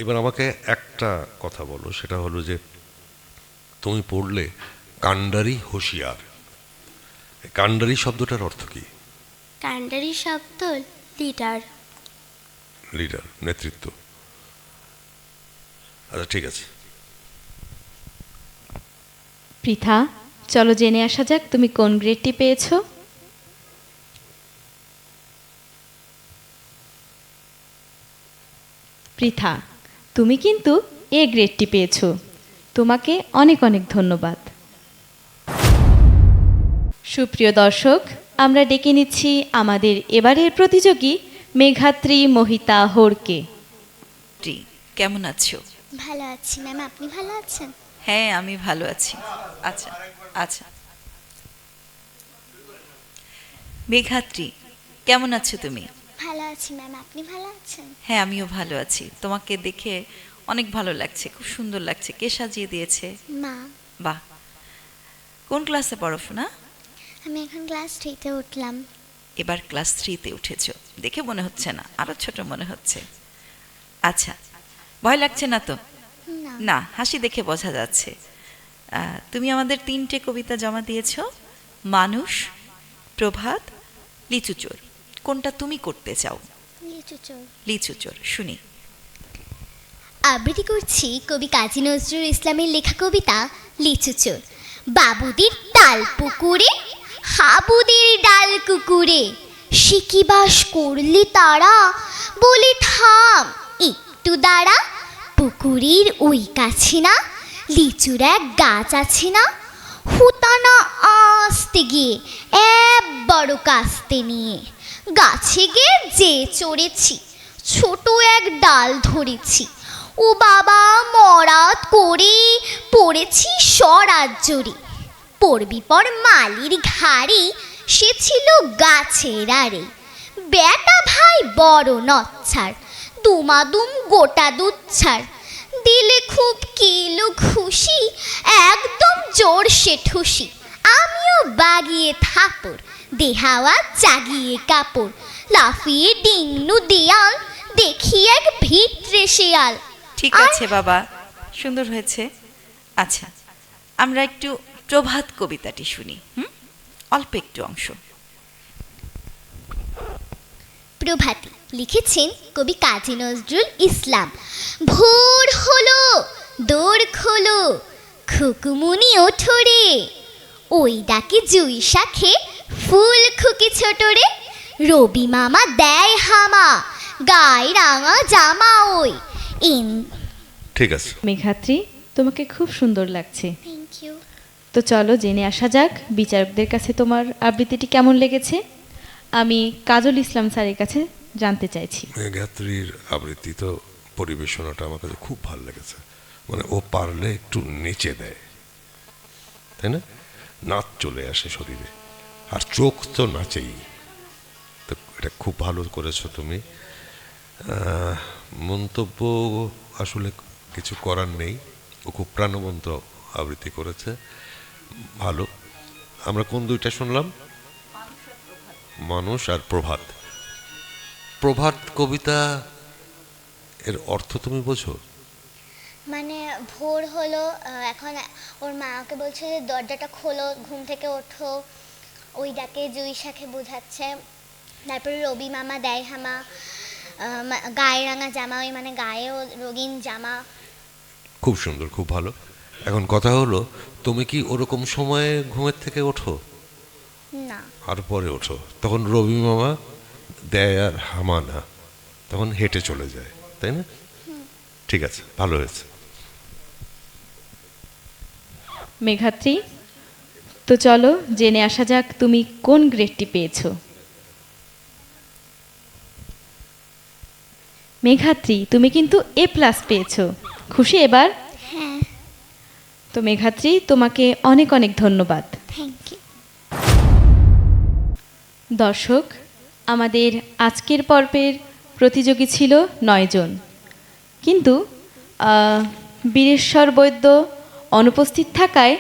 এবার আমাকে একটা কথা বলো, সেটা হলো যে তুমি পড়লে কান্ডারি হুঁশিয়ার, কান্ডারি শব্দটার অর্থ কি? কান্ডারি শব্দ লিডার। লিডার, নেতৃত্ব। আচ্ছা, ঠিক আছে। পৃথা, চলো জেনে আসা যাক তুমি কোন গ্রেডটি পেয়েছো। পৃথা, তুমি কিন্তু এ গ্রেডটি পেয়েছো। তোমাকে অনেক অনেক ধন্যবাদ। সুপ্রিয় দর্শক, আমরা ডেকে নিচ্ছি আমাদের এবারের প্রতিযোগী মেঘাত্রী মোহিতা হোরকে। কেমন আছো? ভালো আছি ম্যাম, আপনি ভালো আছেন? হ্যাঁ, আমি ভালো আছি। আচ্ছা আচ্ছা, মেঘাত্রী, কেমন আছো তুমি? ভালো আছি ম্যাম, আপনি ভালো আছেন? হ্যাঁ, আমিও ভালো আছি। তোমাকে দেখে অনেক ভালো লাগছে, খুব সুন্দর লাগছে। কে সাজিয়ে দিয়েছে? মা। বাহ, কোন ক্লাসে পড়ো না? আমি এখন ক্লাস 3-তে উঠলাম। এবার ক্লাস 3-তে উঠেছো, দেখে মনে হচ্ছে না, আরো ছোট মনে হচ্ছে। আচ্ছা, ভয় লাগছে না তো? না। না, হাসি দেখে বোঝা যাচ্ছে। তুমি আমাদের 3টে কবিতা জমা দিয়েছ, মানুষ, প্রভাত, লিচুচোর। কোনটা তুমি করতে চাও? লিচুচোর, শুনি। আবৃত্তি করছি কবি কাজী নজরুল ইসলামের লেখা কবিতা লিচুচোর। বাবুদের তাল পুকুরে, হাবুদের ডাল কুকুরে, সে কি বাস করলে তারা, বলে থাম একটু দাঁড়া। পুকুরের ওই কাছে না লিচুর এক গাছ আছে না, হুতানা আসতে গিয়ে এক বড় কাস্তে নিয়ে, গাছে গিয়ে যে চড়েছি ছোট এক ডাল ধরেছি, ও বাবা মরাত করে পড়েছি সরাজ্জরে। পড়বি পর মালির ঘাড়ে, সে ছিল গাছের আড়ে। বেটা ভাই বড় নচ্ছার, দুমাদুম গোটা দুধ ছাড়, দিলে খুব কিলো খুশি, একদম জোর সে ঠুসি। আমিও বাগিয়ে থাপড়, দেহাওয়া জাগিয়ে কাপড়, লাফিয়ে ডিংনু দেয়াল, দেখি এক ভিতরে শেয়াল। ঠিক আছে বাবা, সুন্দর হয়েছে। আচ্ছা, আমরা একটু প্রভাত কবিতাটি শুনি। অল্প একটু অংশ। প্রভাতী লিখেছেন কবি কাজী নজরুল ইসলাম। ভোর হলো, দৌড় খোলো, খুকুমুনি ওঠো রে, ওই ডাকে জুই শাখে ফুল খুকি ছোট রে, রবি মামা দেয় হামা, গায়ে রাঙা জামা ওই ইন। ঠিক আছে। মেঘাত্রী, তোমাকে খুব সুন্দর লাগছে। Thank you. তো চলো জেনে আসা যাক বিচারকদের কাছে তোমার আবৃত্তিটি কেমন লেগেছে। আমি কাজল ইসলাম স্যারের কাছে জানতে চাইছি। মেঘাত্রীর আবৃত্তি তো পরিবেশনাটা আমার কাছে খুব ভালো লেগেছে। মানে ও পারলে একটু নেচে দেয়, তাই না? নাচ চলে আসে শরীরে, আর চোখ তো নাচেই। তো এটা খুব ভালো করেছো তুমি। মন্তব্য আসলে কিছু করার নেই, ও খুব প্রাণবন্ত আবৃত্তি করেছে, ভালো। আমরা কোন দুইটা শুনলাম? মানুষ আর প্রভাত। প্রভাত কবিতা এর অর্থ তুমি বোঝো? মানে ভোর হলো, এখন ওর মা ওকে বলছে যে দরজাটা খোলো, ঘুম থেকে ওঠো, ওই ডাকে জুই শাখে বোঝাচ্ছে। তারপরে রবি মামা দেয় হামা, গায়ে রাঙা জামা, ওই মানে গায়েও রঙিন জামা। খুব সুন্দর, খুব ভালো। এখন কথা হলো, তুমি কি ওরকম সময়ে ঘুমের থেকে ওঠো? না, আর পরে ওঠো, তখন রবি মামা দেয় আর হামা না, তখন হেঁটে চলে যায়, তাই না? ঠিক আছে, ভালো হয়েছে। মেঘাত্রী, তো চলো জেনে আসা যাক তুমি কোন গ্রেডটি পেয়েছো। মেঘাত্রী, তুমি কিন্তু A+ পেয়েছো, খুশি এবার? হ্যাঁ, তো মেঘাত্রী, তোমাকে অনেক অনেক ধন্যবাদ। Thank you. দর্শক, আমাদের আজকের পর্বের প্রতিযোগী ছিল 9 জন, কিন্তু বীরেশ্বর বৈদ্য অনুপস্থিত থাকায়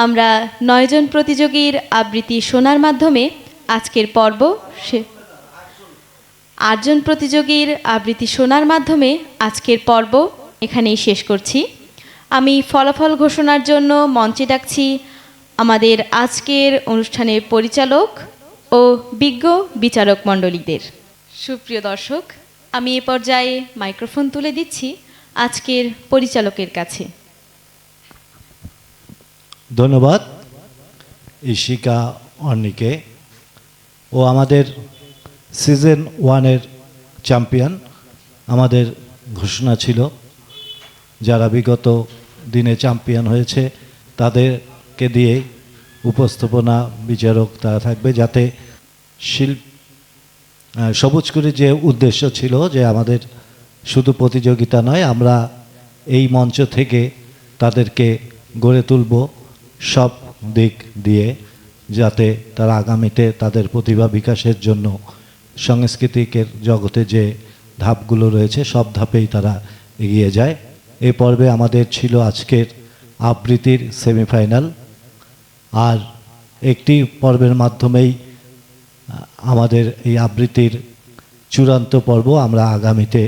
আমরা 9 জন প্রতিযোগীর আবৃত্তি শোনার মাধ্যমে আজকের পর্ব 8 জন প্রতিযোগীর আবৃত্তি শোনার মাধ্যমে আজকের পর্ব এখানেই শেষ করছি। আমি ফলাফল ঘোষণার জন্য মঞ্চে ডাকছি আমাদের আজকের অনুষ্ঠানের পরিচালক ও বিজ্ঞ বিচারক মণ্ডলীদের। সুপ্রিয় দর্শক, আমি এ পর্যায়ে মাইক্রোফোন তুলে দিচ্ছি আজকের পরিচালকের কাছে। ধন্যবাদ ঈশিকা অর্ণিকে। ও আমাদের সিজন 1-এর চ্যাম্পিয়ন। আমাদের ঘোষণা ছিল যারা বিগত দিনে চ্যাম্পিয়ন হয়েছে তাদেরকে দিয়ে উপস্থাপনা বিচারক তারা থাকবে, যাতে সবুজকুড়ির যে উদ্দেশ্য ছিল যে আমাদের শুধু প্রতিযোগিতা নয়, আমরা এই মঞ্চ থেকে তাদেরকে গড়ে তুলব সব দিক দিয়ে, যাতে তারা আগামীতে তাদের প্রতিভা বিকাশের জন্য সাংস্কৃতিকের জগতে যে ধাপগুলো রয়েছে সব ধাপেই তারা এগিয়ে যায়। এই পর্বে আমাদের ছিল আজকের আবৃত্তির সেমিফাইনাল, আর একটি পর্বের মাধ্যমেই আমাদের এই আবৃত্তির চূড়ান্ত পর্ব। আমরা আগামীতে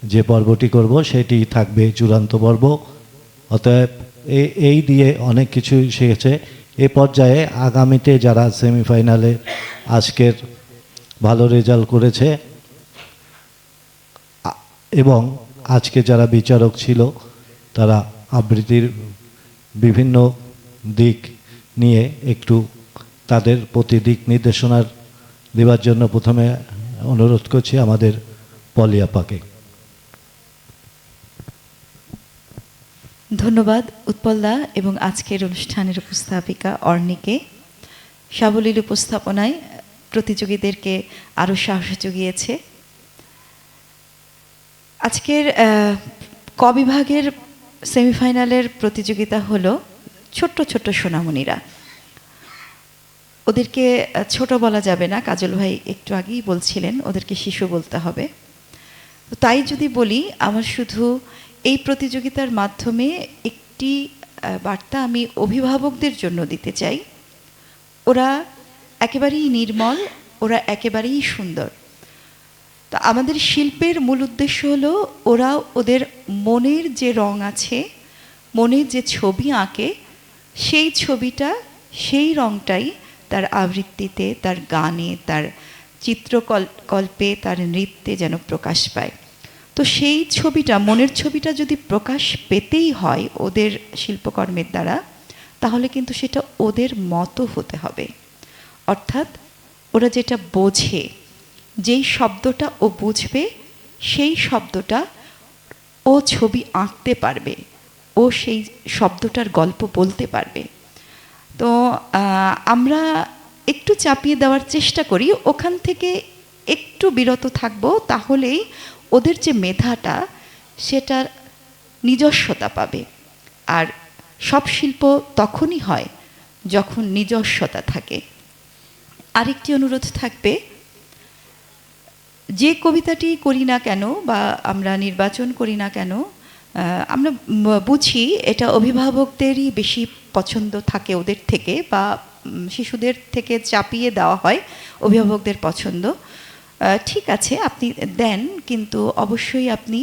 যে পর্বটি করব সেটি থাকবে চূড়ান্ত পর্ব। অতএব এই দিয়ে অনেক কিছু শিখেছে। এ পর্যায়ে আগামীতে যারা সেমিফাইনালে আজকের ভালো রেজাল্ট করেছে এবং আজকে যারা বিচারক ছিল তারা আবৃত্তির বিভিন্ন দিক নিয়ে একটু তাদের প্রতি দিক নির্দেশনার দেওয়ার জন্য প্রথমে অনুরোধ করছি আমাদের পলি আপাকে। ধন্যবাদ উৎপলদা এবং আজকের অনুষ্ঠানের উপস্থাপিকা অর্ণিকে। সাবলীল উপস্থাপনায় প্রতিযোগীদেরকে আরও সাহস জুগিয়েছে। আজকের ক বিভাগের সেমিফাইনালের প্রতিযোগিতা হলো ছোট্ট ছোট্ট সোনামণিরা। ওদেরকে ছোট বলা যাবে না, কাজল ভাই একটু আগেই বলছিলেন ওদেরকে শিশু বলতে হবে। তো তাই যদি বলি, আমার শুধু এই প্রতিযোগিতার মাধ্যমে একটি বার্তা আমি অভিভাবকদের জন্য দিতে চাই। ওরা একেবারেই নির্মল, ওরা একেবারেই সুন্দর। তা আমাদের শিল্পের মূল উদ্দেশ্য হলো ওরা ওদের মনের যে রং আছে, মনের যে ছবি আঁকে, সেই ছবিটা, সেই রংটাই তার আবৃত্তিতে, তার গানে, তার চিত্রকল্পে, তার নৃত্যে যেন প্রকাশ পায়। তো সেই ছবিটা, মনের ছবিটা যদি প্রকাশ পেতেই হয় ওদের শিল্পকর্মের দ্বারা, তাহলে কিন্তু সেটা ওদের মতো হতে হবে। অর্থাৎ ওরা যেটা বোঝে, যেই শব্দটা ও বুঝবে, সেই শব্দটা ও ছবি আঁকতে পারবে, ও সেই শব্দটার গল্প বলতে পারবে। তো আমরা একটু চাপিয়ে দেওয়ার চেষ্টা করি, ওখান থেকে একটু বিরত থাকবো, তাহলেই ওদের যে মেধাটা সেটার নিজস্বতা পাবে। আর সব শিল্প তখনই হয় যখন নিজস্বতা থাকে। আরেকটি অনুরোধ থাকবে, যে কবিতাটি করি না কেন বা আমরা নির্বাচন করি না কেন, আমরা বুঝি এটা অভিভাবকদেরই বেশি পছন্দ থাকে ওদের থেকে, বা শিশুদের থেকে চাপিয়ে দেওয়া হয় অভিভাবকদের পছন্দ। ঠিক আছে, আপনি দেন, কিন্তু অবশ্যই আপনি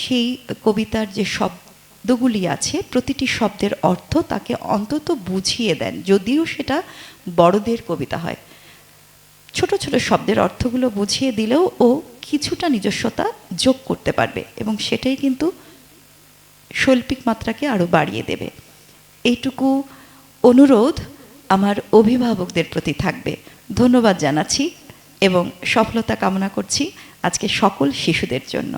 সেই কবিতার যে শব্দগুলি আছে প্রতিটি শব্দের অর্থ তাকে অন্তত বুঝিয়ে দেন, যদিও সেটা বড়দের কবিতা হয়। ছোট ছোট শব্দের অর্থগুলো বুঝিয়ে দিলেও ও কিছুটা নিজস্বতা যোগ করতে পারবে এবং সেটাই কিন্তু শৈল্পিক মাত্রাকে আরও বাড়িয়ে দেবে। এইটুকু অনুরোধ আমার অভিভাবকদের প্রতি থাকবে। ধন্যবাদ জানাচ্ছি এবং সফলতা কামনা করছি আজকে সকল শিশুদের জন্য।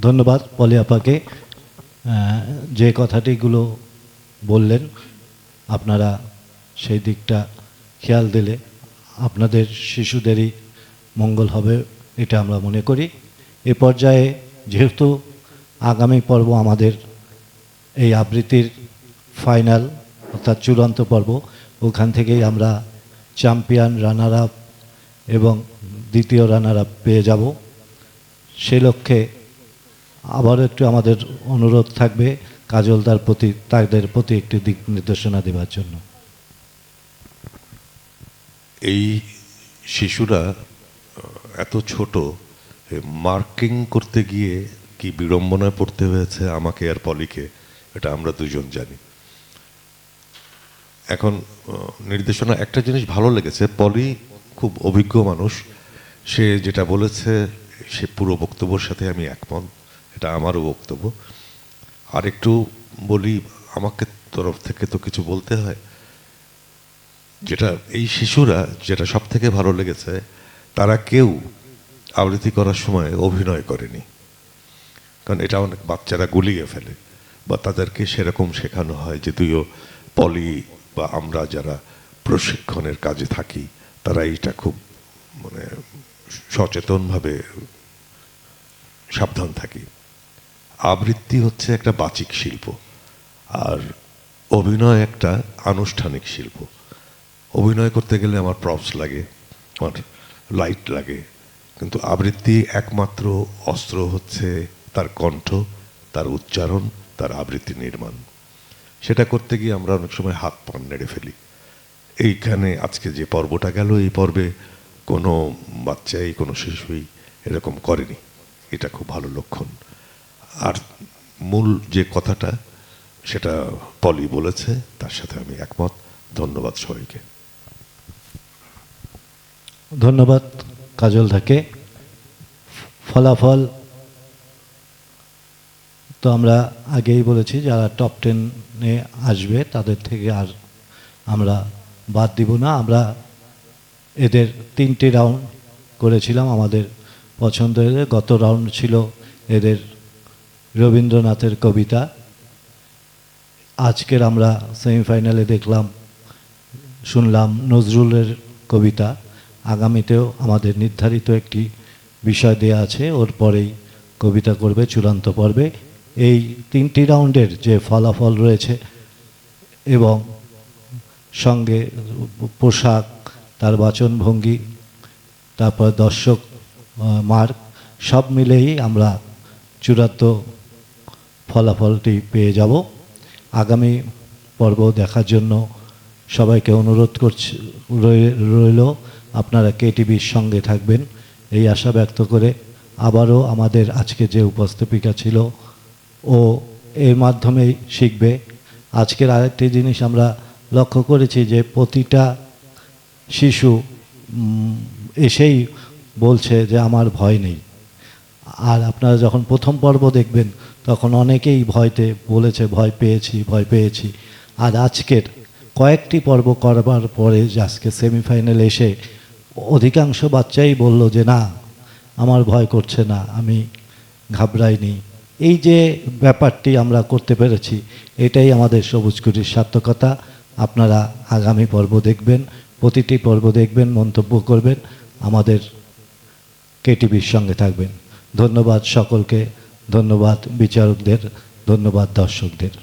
ধন্যবাদ পলি আপাকে। যে কথাটিগুলো বললেন, আপনারা সেই দিকটা খেয়াল দিলে আপনাদের শিশুদেরই মঙ্গল হবে, এটা আমরা মনে করি। এ পর্যায়ে যেহেতু আগামী পর্ব আমাদের এই আবৃত্তির ফাইনাল অর্থাৎ চূড়ান্ত পর্ব, ওখান থেকেই আমরা চ্যাম্পিয়ন, রানার আপ এবং দ্বিতীয় রানার আপ পেয়ে যাব। সে লক্ষ্যে আবার একটু আমাদের অনুরোধ থাকবে কাজলদার প্রতি, তাদের প্রতি একটি দিক নির্দেশনা দেওয়ার জন্য। এই শিশুরা এত ছোট, মার্কিং করতে গিয়ে কি বিড়ম্বনায় পড়তে হয়েছে আমাকে আর পলিকে, এটা আমরা দুজন জানি। এখন নির্দেশনা একটা জিনিস ভালো লেগেছে, পলি খুব অভিজ্ঞ মানুষ, সে যেটা বলেছে সে পুরো বক্তব্যের সাথে আমি একমত, এটা আমারও বক্তব্য। আর একটু বলি, আমাকে তরফ থেকে তো কিছু বলতে হয়। যেটা এই শিশুরা, যেটা সব থেকে ভালো লেগেছে, তারা কেউ আবৃত্তি করার সময় অভিনয় করেনি, কারণ এটা অনেক বাচ্চারা গুলিয়ে ফেলে বা তাদেরকে সেরকম শেখানো হয়। যদিও পলি বা আমরা যারা প্রশিক্ষণের কাজে থাকি তারা এইটা খুব মানে সচেতনভাবে সাবধান থাকি। আবৃত্তি হচ্ছে একটা বাচিক শিল্প, আর অভিনয় একটা আনুষ্ঠানিক শিল্প। অভিনয় করতে গেলে আমার প্রপস লাগে, আমার লাইট লাগে, কিন্তু আবৃত্তি একমাত্র অস্ত্র হচ্ছে তার কণ্ঠ, তার উচ্চারণ, তার আবৃত্তি নির্মাণ। সেটা করতে গিয়ে আমরা অনেক সময় হাত পান নেড়ে ফেলি। এইখানে আজকে যে পর্বটা গেল, এই পর্বে কোনো বাচ্চাই, কোনো শিশুই এরকম করেনি, এটা খুব ভালো লক্ষণ। আর মূল যে কথাটা সেটা পলি বলেছে, তার সাথে আমি একমত। ধন্যবাদ সবাইকে। ধন্যবাদ কাজল থাকে। ফলাফল তো আমরা আগেই বলেছি, যারা টপ 10-এ আসবে তাদের থেকে আর আমরা বাদ দিব না। আমরা এদের 3টি রাউন্ড করেছিলাম আমাদের পছন্দের। গত রাউন্ড ছিল এদের রবীন্দ্রনাথের কবিতা। আজকের আমরা সেমিফাইনালে শুনলাম নজরুলের কবিতা। আগামীতেও আমাদের নির্ধারিত একটি বিষয় দেয়া আছে, ওর পরেই কবিতা করবে চূড়ান্ত পর্বে। এই 3টি রাউন্ডের যে ফলাফল রয়েছে এবং সঙ্গে পোশাক, তার বাচনভঙ্গি, তারপর দর্শক মার্ক, সব মিলেই আমরা চূড়ান্ত ফলাফলটি পেয়ে যাব। আগামী পর্ব দেখার জন্য সবাইকে অনুরোধ রইল আপনারা কেটিভির সঙ্গে থাকবেন, এই আশা ব্যক্ত করে আবারও আমাদের আজকে যে উপস্থাপিকা ছিল ও এর মাধ্যমেই শিখবে। আজকের আরেকটি জিনিস আমরা লক্ষ্য করেছি যে প্রতিটা শিশু এসেই বলছে যে আমার ভয় নেই। আর আপনারা যখন প্রথম পর্ব দেখবেন তখন অনেকেই ভয়তে বলেছে ভয় পেয়েছি। আর আজকের কয়েকটি পর্ব করবার পরে আজকে সেমিফাইনাল এসে অধিকাংশ বাচ্চাই বলল যে না, আমার ভয় করছে না, আমি ঘাবড়াইনি। এই যে ব্যাপারটি আমরা করতে পেরেছি, এটাই আমাদের সবুজকুটির সার্থকতা। আপনারা আগামী পর্ব দেখবেন, প্রতিটি পর্ব দেখবেন, মন্তব্য করবেন, আমাদের কেটিভির সঙ্গে থাকবেন। ধন্যবাদ সকলকে, ধন্যবাদ বিচারকদের, ধন্যবাদ দর্শকদের।